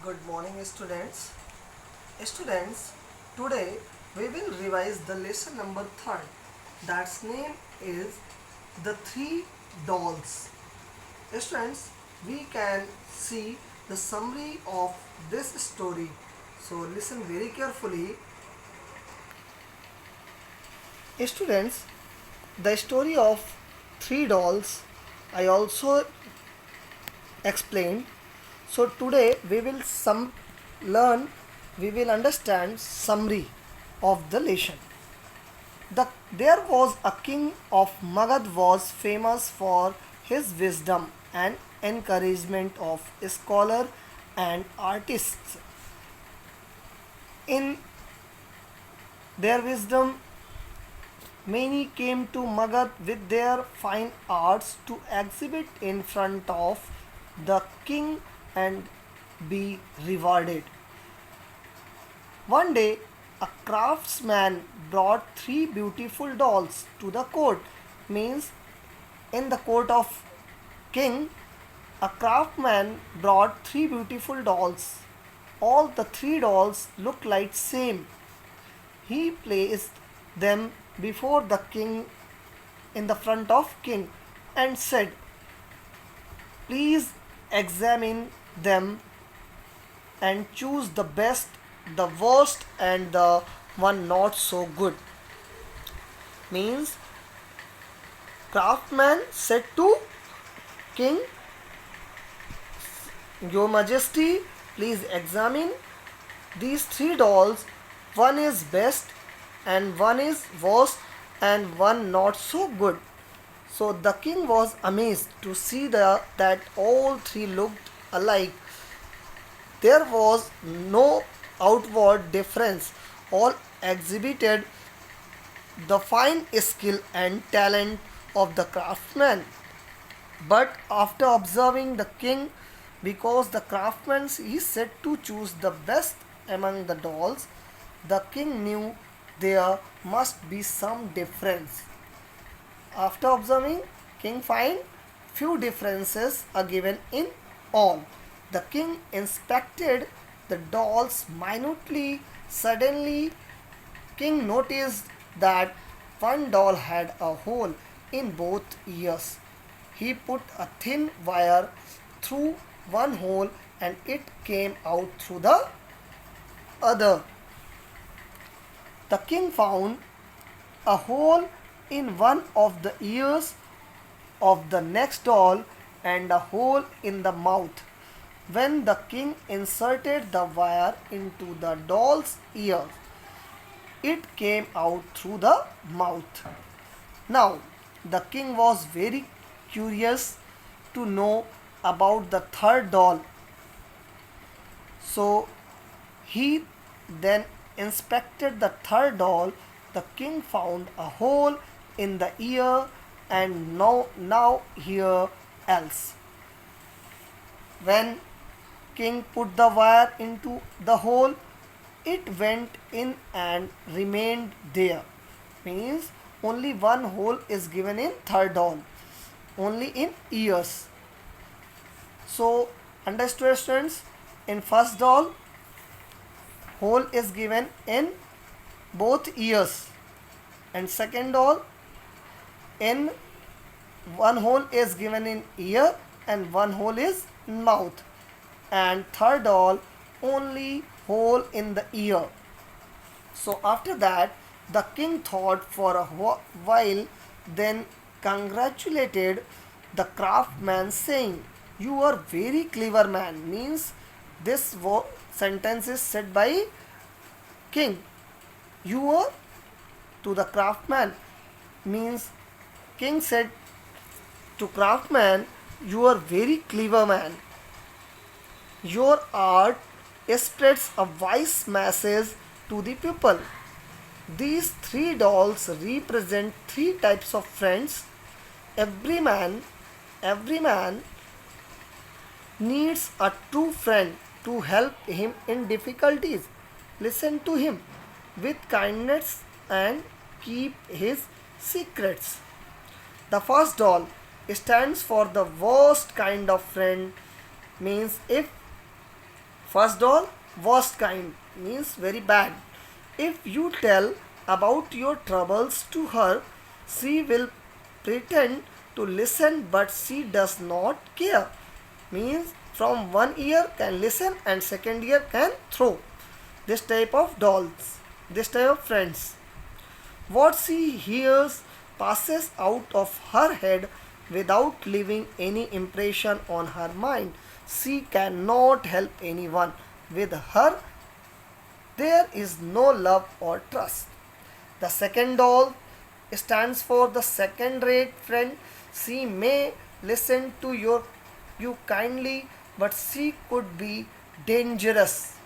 Good morning, students. Students, today we will revise the lesson number third. That's name is the three dolls. Students, we can see the summary of this story. So listen very carefully. Students, the story of three dolls I also explained. So today learn, we will understand summary of the lesson. There was a king of Magad was famous for his wisdom and encouragement of scholar and artists. In their wisdom, many came to Magad with their fine arts to exhibit in front of the king and be rewarded. One day, a craftsman brought three beautiful dolls to the court. Means, in the court of king, a craftsman brought three beautiful dolls. All the three dolls looked like same. He placed them before the king in the front of king and said, "Please examine them and choose the best, the worst, and the one not so good." Means, craftsman said to king, "Your Majesty, please examine these three dolls. One is best, and one is worst, and one not so good." So the king was amazed to see that all three looked alike. There was no outward difference. All exhibited the fine skill and talent of the craftsman. But after observing the king, because the craftsman is said to choose the best among the dolls, the king knew there must be some difference. After observing, king find few differences are given in all. The king inspected the dolls minutely. Suddenly, king noticed that one doll had a hole in both ears. He put a thin wire through one hole and it came out through the other. The king found a hole in one of the ears of the next doll and a hole in the mouth. When the king inserted the wire into the doll's ear, it came out through the mouth. Now, the king was very curious to know about the third doll. So, he then inspected the third doll. The king found a hole in the ear and now here else. When king put the wire into the hole, it went in and remained there. Means only one hole is given in third doll, only in ears. So understood, students? In first doll, hole is given in both ears, and second doll, in one hole is given in ear and one hole is in mouth, and third doll only hole in the ear. So after that, the king thought for a while, then congratulated the craftsman, saying, "You are very clever man." Means this sentence is said by king. You are to the craftsman. Means king said to craftsman, "You are very clever man. Your art spreads a wise message to the people." These three dolls represent three types of friends. Every man needs a true friend to help him in difficulties. Listen to him with kindness and keep his secrets. The first doll stands for the worst kind of friend. Means if First doll, worst kind, means very bad. If you tell about your troubles to her, she will pretend to listen but she does not care. Means from one ear can listen and second ear can throw. This type of dolls, this type of friends. What she hears passes out of her head without leaving any impression on her mind. She cannot help anyone. With her, there is no love or trust. The second doll stands for the second rate friend. She may listen to you kindly, but she could be dangerous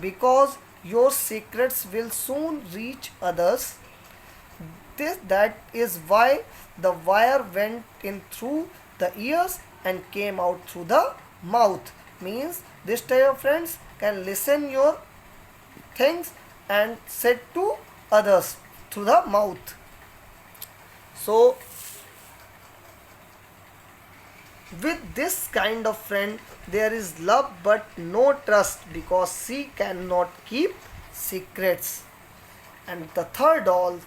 because your secrets will soon reach others. That is why the wire went in through the ears and came out through the mouth. Means this type of friends can listen your things and said to others through the mouth. So with this kind of friend there is love but no trust because she cannot keep secrets. And the third doll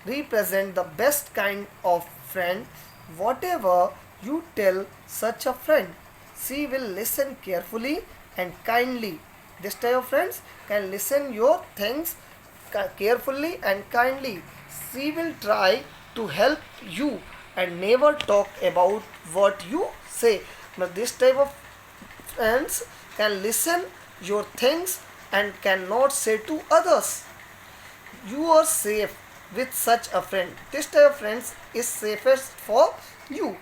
represent the best kind of friend. Whatever you tell such a friend, she will listen carefully and kindly. This type of friends can listen your things carefully and kindly. She will try to help you and never talk about what you say. But this type of friends can listen your things and cannot say to others. You are safe with such a friend. This type of friends is safest for you.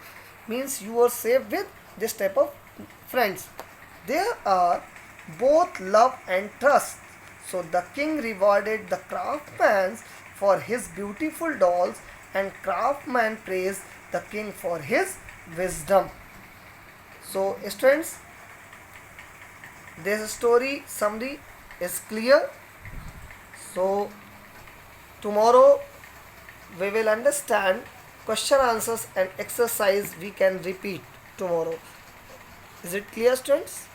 Means you are safe with this type of friends. There are both love and trust. So the king rewarded the craftsman for his beautiful dolls, and craftsman praised the king for his wisdom. So students, this story summary is clear. So tomorrow we will understand question answers and exercise we can repeat tomorrow. Is it clear, students?